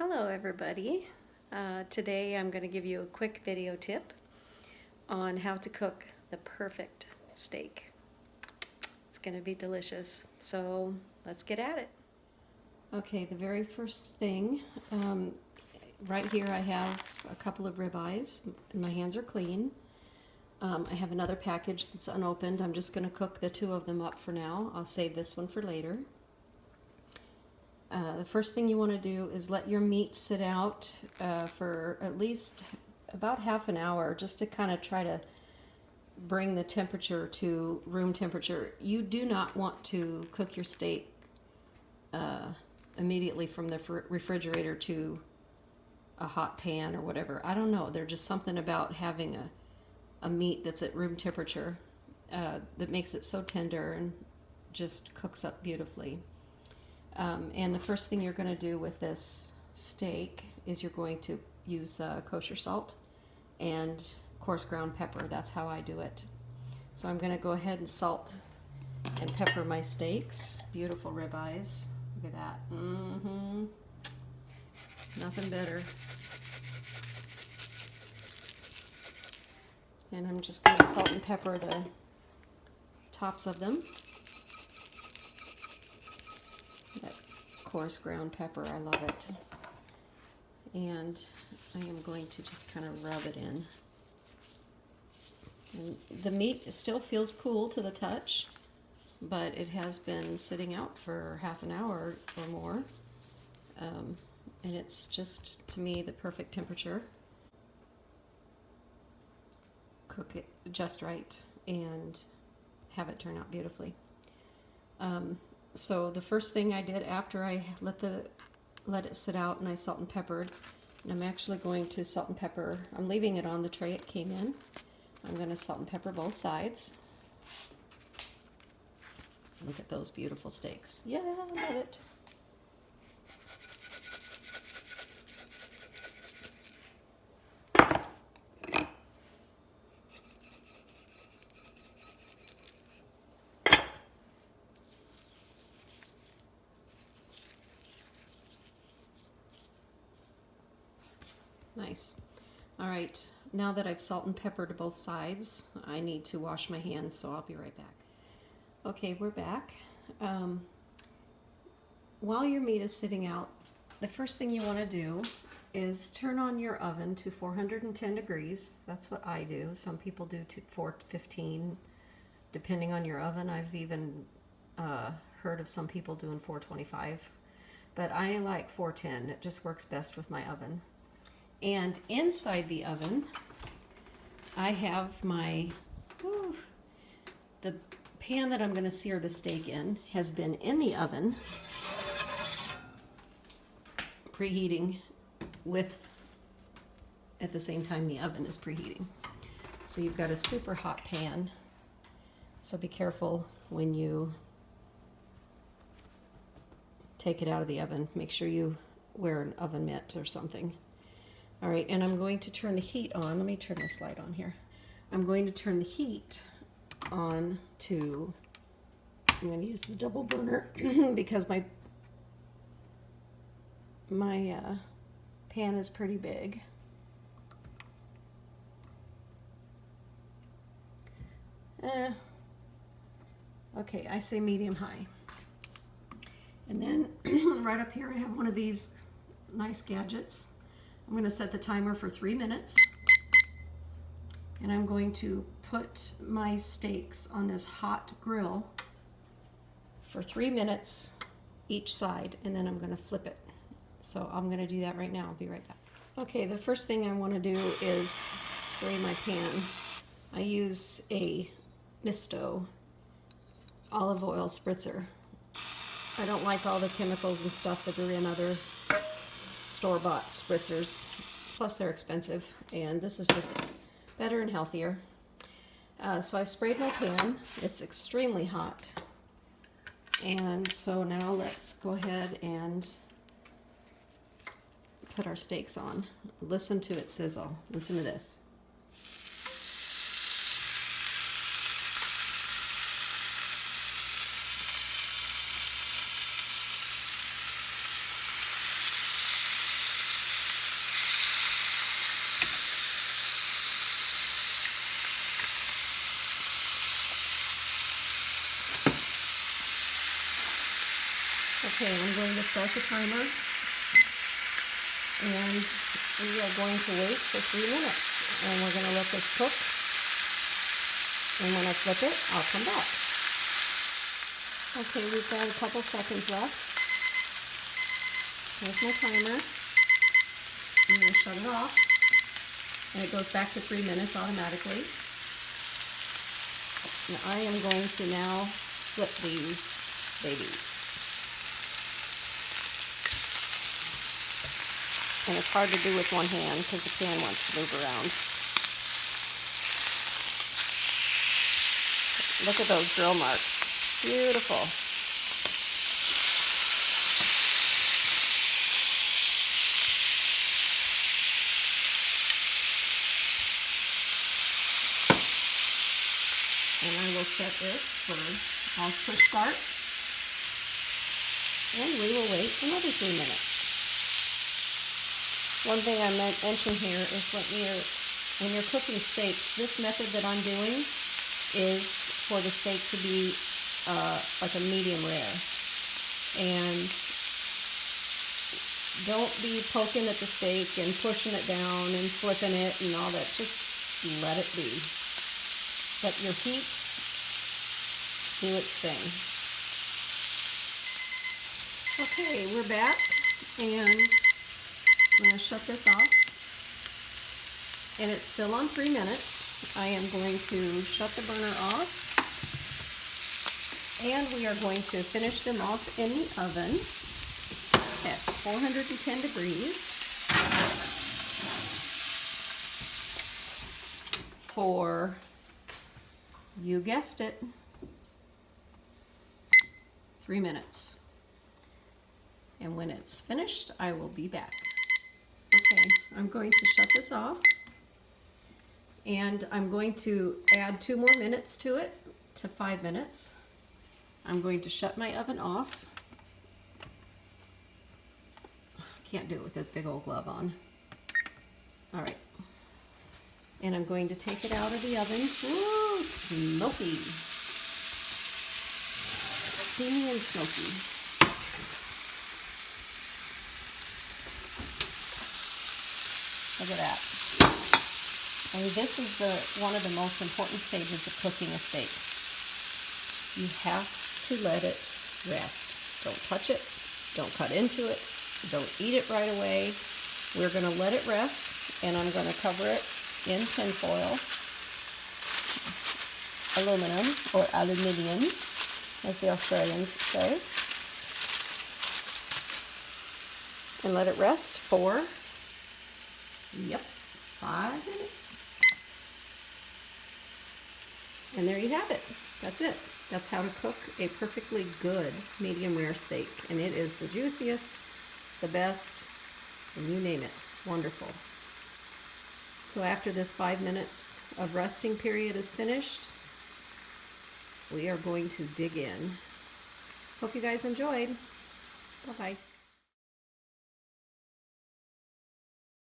Hello everybody. Today I'm going to give you a quick video tip on how to cook the perfect steak. It's going to be delicious, so let's get at it. Okay, the very first thing, right here I have a couple of ribeyes and my hands are clean. I have another package that's unopened. I'm just going to cook the two of them up for now. I'll save this one for later. The first thing you want to do is let your meat sit out for at least about half an hour, just to kind of try to bring the temperature to room temperature. You do not want to cook your steak immediately from the refrigerator to a hot pan or whatever. I don't know. There's just something about having a meat that's at room temperature that makes it so tender and just cooks up beautifully. And the first thing you're going to do with this steak is you're going to use kosher salt and coarse ground pepper. That's how I do it. So I'm going to go ahead and salt and pepper my steaks. Beautiful ribeyes. Look at that. Nothing better. And I'm just going to salt and pepper the tops of them. Coarse ground pepper, I love it. And I am going to just kind of rub it in. And the meat still feels cool to the touch, but it has been sitting out for half an hour or more. And it's just, to me, the perfect temperature. Cook it just right and have it turn out beautifully. So the first thing I did after I let it sit out and I salt and peppered, and I'm actually going to salt and pepper, I'm leaving it on the tray it came in. I'm going to salt and pepper both sides. Look at those beautiful steaks. Yeah, I love it. Nice. All right, now that I've salt and peppered both sides, I need to wash my hands, so I'll be right back. Okay, we're back. While your meat is sitting out, the first thing you want to do is turn on your oven to 410 degrees. That's what I do. Some people do to 415, depending on your oven. I've even heard of some people doing 425, but I like 410. It just works best with my oven. And inside the oven, I have my, the pan that I'm going to sear the steak in has been in the oven, preheating at the same time the oven is preheating. So you've got a super hot pan, so be careful when you take it out of the oven. Make sure you wear an oven mitt or something. All right, and I'm going to turn the heat on. Let me turn this light on here. I'm going to turn the heat on to, I'm going to use the double burner because my pan is pretty big. Okay, I say medium high. And then right up here I have one of these nice gadgets. I'm going to set the timer for 3 minutes, and I'm going to put my steaks on this hot grill for 3 minutes each side, and then I'm going to flip it. So I'm going to do that right now. I'll be right back. Okay, the first thing I want to do is spray my pan. I use a Misto olive oil spritzer. I don't like all the chemicals and stuff that are in other store-bought spritzers, plus they're expensive, and this is just better and healthier. So I've sprayed my pan. It's extremely hot, and so now let's go ahead and put our steaks on. Listen to it sizzle. Listen to this. Okay, I'm going to start the timer, and we are going to wait for 3 minutes, and we're going to let this cook, and when I flip it, I'll come back. Okay, we've got a couple seconds left. Here's my timer. I'm going to shut it off, and it goes back to 3 minutes automatically. And I am going to now flip these babies. And it's hard to do with one hand because the pan wants to move around. Look at those drill marks. Beautiful. And I will set this for, I'll push start, and we will wait another 3 minutes. One thing I mention here is when you're cooking steaks, this method that I'm doing is for the steak to be like a medium rare. And don't be poking at the steak and pushing it down and flipping it and all that. Just let it be. Let your heat do its thing. Okay, we're back, and I'm going to shut this off. And it's still on 3 minutes. I am going to shut the burner off, and we are going to finish them off in the oven at 410 degrees for, you guessed it, 3 minutes. And when it's finished, I will be back. Okay, I'm going to shut this off, and I'm going to add 2 more minutes to it, to 5 minutes. I'm going to shut my oven off. Can't do it with this big old glove on. All right. And I'm going to take it out of the oven. Ooh, smoky. Steamy and smoky. Look at that. And this is one of the most important stages of cooking a steak. You have to let it rest. Don't touch it. Don't cut into it. Don't eat it right away. We're going to let it rest, and I'm going to cover it in tin foil, aluminum, or aluminium, as the Australians say, and let it rest for, 5 minutes. And there you have it. That's it. That's how to cook a perfectly good medium rare steak. And it is the juiciest, the best, and you name it. Wonderful. So after this 5 minutes of resting period is finished, we are going to dig in. Hope you guys enjoyed. Bye-bye.